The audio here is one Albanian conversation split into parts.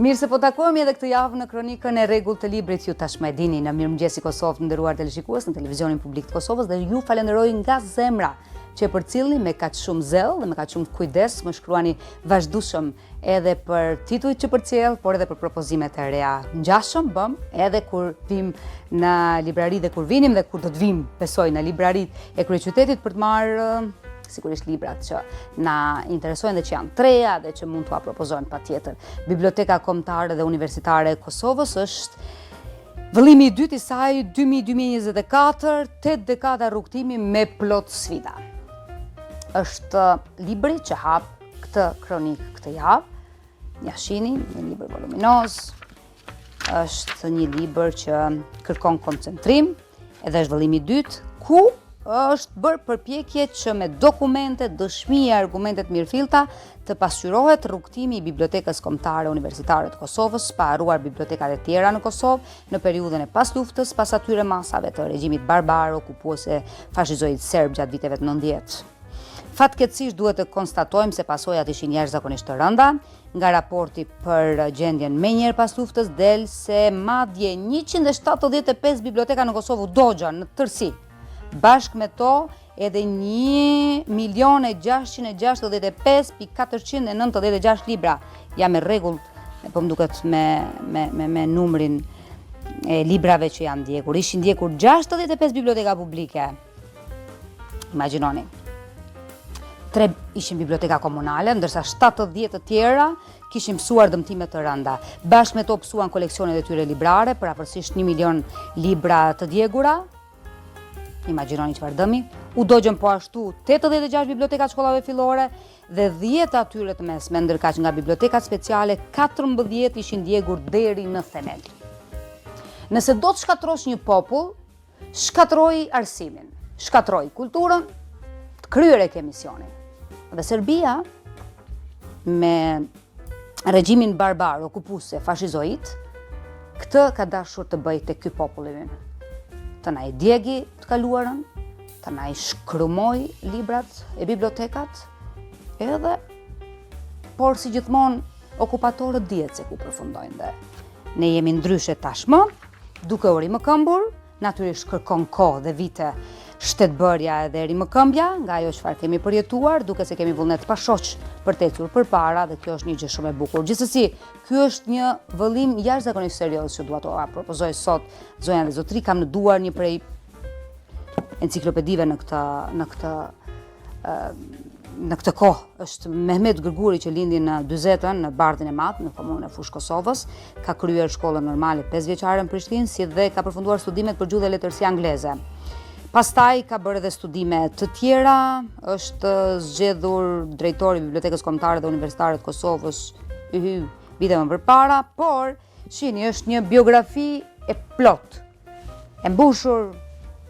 Mirë se po takohemi edhe këtë javë në kronikën e rregull të librit. Ju tashmë e dini në Mirëmëngjesi Kosovë, nderuar televizionist në televizionin publik të Kosovës, dhe ju falenderoj nga zemra që e përcillni me kaq shumë zell dhe me kaq shumë kujdes, më shkruani vazhdueshëm edhe për titujt që përcjell, por edhe për propozimet e reja. Ngjashëm bëm edhe kur vim në librari dhe kur vinim dhe kur do të vim, besoj, në libraritë e kryeqytetit për të marrë sigurisht librat që na interesojnë dhe që janë treja dhe që mund t'ua propozojnë patjetër. Biblioteka Kombëtare dhe Universitare e Kosovës është vëllimi i dytë i saj 2024, 8 dekada rrugtimi me plot sfida. Është libri që hap këtë kronikë këtë javë. Ja shihni, një libër voluminoz. Është një libër që kërkon koncentrim, edhe është vëllimi i dytë, ku është bërë përpjekje që me dokumente, dëshmi e argumentet mirëfillta të pasqyrohet rrugtimi i Bibliotekës Kombëtare Universitare të Kosovës, pa harruar bibliotekat e tjera në Kosovë në periudhën e pas luftës, pas atyre masave të regjimit barbar okupuese fashizoid serb gjatë viteve të 90. Fatkeqësisht duhet të konstatojmë se pasojat ishin jashtëzakonisht të rënda. Nga raporti për gjendjen menjëherë pas luftës del se madje 175 biblioteka në Kosovë u dogja në tërësi. Bashkë me to edhe 1.665.496 libra. Jam me rregull, po më duket me numrin e librave që janë ndjekur. Ishin ndjekur 65 biblioteka publike. Imagjinoni. 3 ishin biblioteka komunale, ndërsa 70 të tjera kishin mësuar dëmtime të rënda. Bashkë me to pësuan koleksionet e tyre librare, për afërsisht 1 milion libra të djegura. Imagjinoni çfarë dëmi. U dogjën po ashtu 86 biblioteka të shkollave fillore dhe 10 atyre të mesme, ndërkaq nga bibliotekat speciale 14 ishin ndjegur deri në themel. Nëse do të shkatrosh një popull, shkatroj arsimin, shkatroj kulturën, të kryer e ke misionin. Dhe Serbia me regjimin barbar okupuese fashizoid, këtë ka dashur të bëjë tek ky popull i ynë. Të na i djegi të kaluarën, të na i shkrumoj librat e bibliotekat, edhe, por si gjithmonë okupatorët dihet se ku përfundojnë dhe ne jemi ndryshe tashmë, duke u rimëkëmbur, natyrisht kërkon kohë dhe vite shtetbërja edhe rimëkëmbja, nga ajo çfarë kemi përjetuar, duke se kemi vullnet pa shoq për të ecur përpara, dhe kjo është një gjë shumë e bukur. Gjithsesi, ky është një vëllim jashtëzakonisht serioz që dua t'ua propozoj sot, zonja dhe zotri. Kam në duar një prej enciklopedive në këtë kohë. Është Mehmet Gërguri, që lindi në 40-ën në Bardhin e Madh, në komunën e Fushë Kosovës, ka kryer shkollën normale 5 vjeçare në Prishtinë, si dhe ka përfunduar studimet për gjuhë dhe letërsi angleze. Pastaj ka bërë edhe studime të tjera, është zgjedhur drejtori i Bibliotekës Kombëtare dhe Universitare të Kosovës vite më përpara, por shihni, është një biografi e plot, e mbushur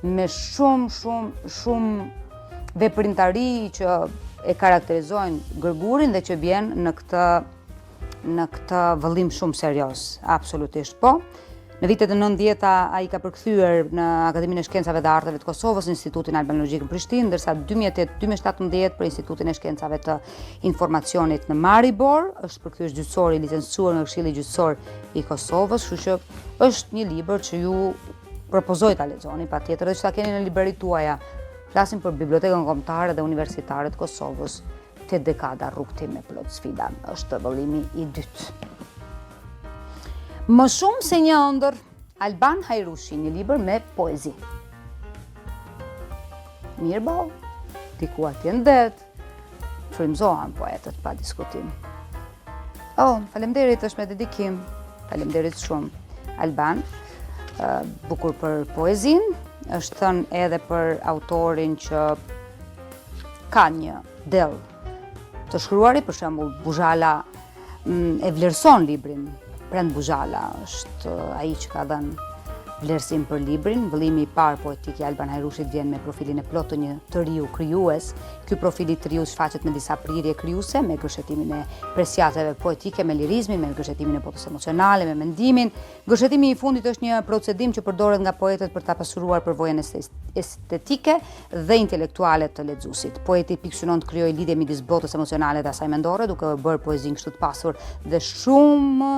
me shumë veprimtari që e karakterizojnë Gërgurin dhe që vjen në këtë vëllim shumë serioz, absolutisht po. Në vitet e 90-ta ai ka përkthyer në Akademinë e Shkencave dhe Arteve të Kosovës, Institutin Albanogjik në Prishtinë, ndërsa 2008-2017 për Institutin e Shkencave të Informacionit në Maribor, është përkthyes gjyqësor i licencuar nga Këshilli Gjyqësor i Kosovës, kështu që është një libër që ju propozoj ta lexoni patjetër dhe që ta keni në libraritë tuaja. Flasim për Bibliotekën Kombëtare dhe Universitare të Kosovës, 8 dekada rrugtim me plot sfida. Është vëllimi i dytë. Më shumë se një ëndër, Alban Hajrushi, një libër me poezi. Mirë bo, diku atje në det, frymëzohen poetët pa diskutim. Faleminderit, është me dedikim, faleminderit shumë. Alban, bukur për poezin, është thënë edhe për autorin që ka një dell të shkruari, për shembull Buzhala e vlerëson librin. Prend Buzhala është ai që ka dhënë vlerësim për librin. Vëllimi I parë poetik I Alban Hajrushit vjen me profilin e plotë të një të riu krijues. Ky profil I të riu shfaqet me disa prirje krijuese, me gëshetimin e presjateve poetike, me lirizmin, me gëshetimin e botës emocionale, me mendimin. Gëshetimi I fundit është një procedim që përdoret nga poetët për ta pasuruar përvojën estetike dhe intelektuale të lexuesit. Poeti pikësynon të krijojë lidhje midis botës emocionale dhe asaj mendore, duke bërë poezinë kështu të pasur dhe shumë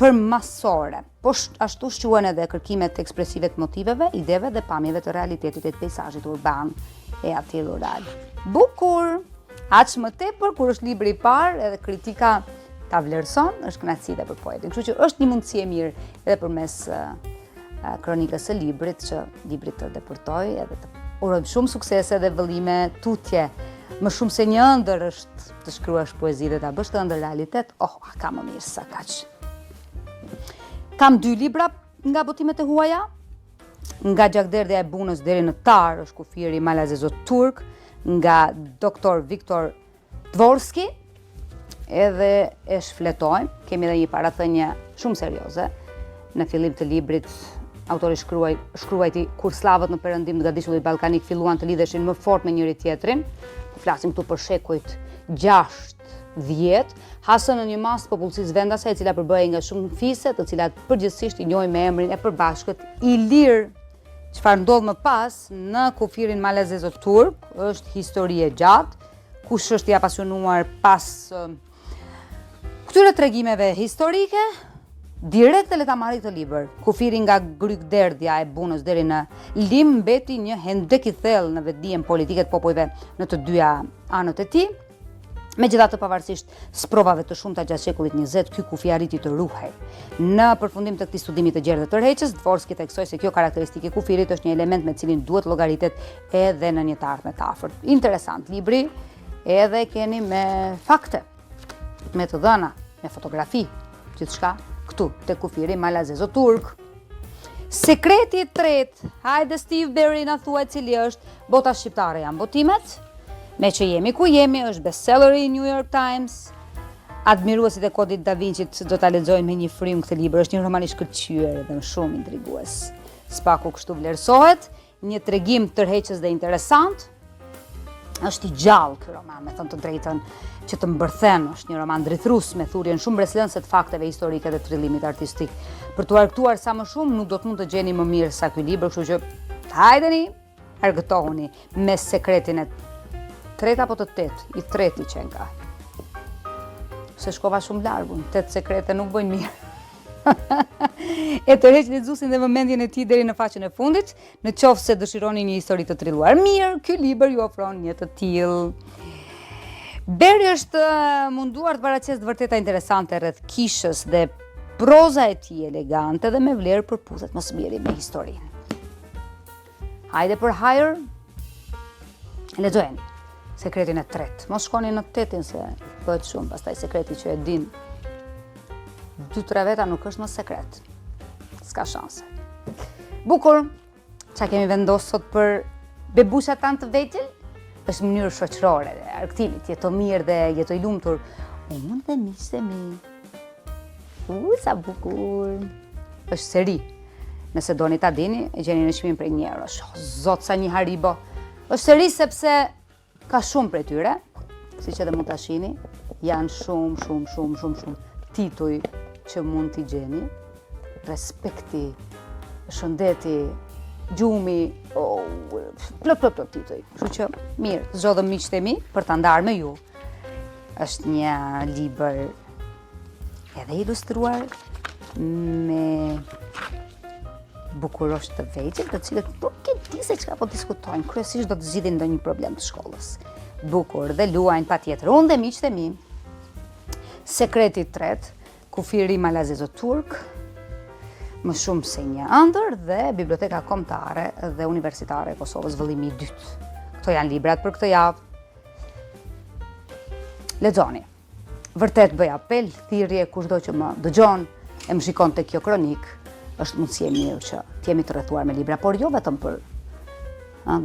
përmasore. Po ashtu shquhen edhe kërkimet ekspresive të motiveve, ideve dhe pamjeve të realitetit e të peizazhit urban e atij rural. Bukur! Aq më tepër kur është libri I parë edhe kritika ta vlerëson, është kënaqësi edhe për poetin. Kështu që është një mundësi e mirë edhe përmes kronikës së librit që libri të depërtoj edhe të urojmë shumë suksese dhe vëllime, tutje. Më shumë se një ëndër është të shkruash poezi dhe ta bësh të ëndër realitet, ka më mirë sa kaq. Kam 2 libra nga botimet e huaja, nga Gjakderdhja e Bunës deri në Tar është kufiri Malazezo Turk, nga doktor Viktor Dvorski, edhe e shfletojmë, kemi edhe një parathënie shumë serioze. Në fillim të librit, autori shkruajti kur slavët në perëndim të Gadishullit Ballkanik filluan të lidheshin më fort me njëri tjetrin. Flasim këtu për shekujt 6-10, hasën në një masë popullsisë vendase e cila përbëhej nga shumë fise, të cilat përgjithsisht I njohin me emrin e përbashkët Ilir. Çfarë ndodh më pas në kufirin Malazezo Turk është histori e gjatë, kush është I apasionuar pas këtyre tregimeve historike, direkt le ta marrë këtë libër. Kufiri nga Gjakderdhja e Bunës deri në Lim mbeti një hendek I thellë në vetdijen politike të popujve në të dyja anët e tij. Megjithatë, pavarësisht sprovave të shumta gjatë shekullit 20, ky kufi arriti të ruhej. Në përfundim të këtij studimi të gjerë dhe të tërheqës, Dvorski theksoi se kjo karakteristikë e kufirit është një element me cilin duhet llogaritet edhe në një të ardhmen të afërt. Interesant libri, edhe keni me fakte, me të dhëna, me fotografi, gjithçka këtu te kufiri Malazezo Turk. Sekreti I tretë, hajde Steve Berry na thuaj cili është bota shqiptare janë botimet. Me që jemi ku jemi, është bestseller I New York Times. Admiruesit e kodit Da Vinci do ta lexojnë me një frym këtë libër, është një roman I shkëlqyer dhe shumë intrigues. Spaku kështu vlerësohet, një tregim tërheqës dhe interesant. Është I gjallë ky roman, me thënë të drejtën, që të mbërthen, është një roman drejtrues me thurjen shumë breslënse të fakteve historike dhe trillimit artistik. Për t'u argëtuar sa më shumë, nuk do të mund të gjeni më mirë sa ky libër, kështu që hajdeni, argëtohuni me sekretin e 3 apo të 8, I treti që nga. Se shkova shumë largun, 8 sekrete nuk bëjnë mirë. E tërheq lexuesin dhe vëmendjen e tij deri në faqen e fundit, në qoftë se dëshironi një histori të trilluar mirë, ky libër ju ofron një të tillë. Berry është munduar të paraqesë vërteta interesante rreth kishës dhe proza e tij elegante dhe me vlerë përputhet më së miri me historinë. Hajde për hajër, lexojeni. Sekretin e tretë. Mos shkoni në 8-in se bëhet shumë, pastaj sekreti që e din 2-3 veta nuk është më sekret. S'ka shanse. Bukur, çka kemi vendosur sot për bebushat tanë të vegjël? Është mënyrë shoqërore, Arktilit, jeto mirë dhe jeto I lumtur. Unë dhe miqtë e mi. Sa bukur. Është seri. Nëse doni ta dini, e gjeni në çmim për €1. Zot sa një Haribo. Është seri sepse ka shumë prej tyre, siç edhe mund ta shihni, janë shumë tituj që mund t'i gjeni. Respekti, shëndeti, gjumi, plot tituj. Kështu që mirë, zgjodhëm miqtë e mi për ta ndarë me ju. Është një libër edhe ilustruar me bukurosh të vegjël, të cilët nuk e di se çka po diskutojnë, kryesisht do të zgjidhin ndonjë problem të shkollës. Bukur dhe luajnë patjetër. Unë dhe miqtë e mi. Sekreti I tretë, kufiri Malazezo Turk, më shumë se një ëndër dhe Biblioteka Kombëtare dhe Universitare e Kosovës vëllimi I dytë. Këto janë librat për këtë javë. Lexoni. Vërtet bëj apel, thirrje kushdo që më dëgjon e më shikon te kjo kronik. Është mundësi e mirë që t'jemi të rrethuar me libra, por jo vetëm për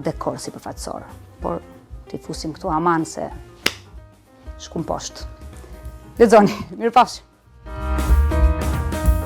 dekor sipërfaqësor, por t'i fusim këtu aman se shkum poshtë. Lexoni, mirupafshim.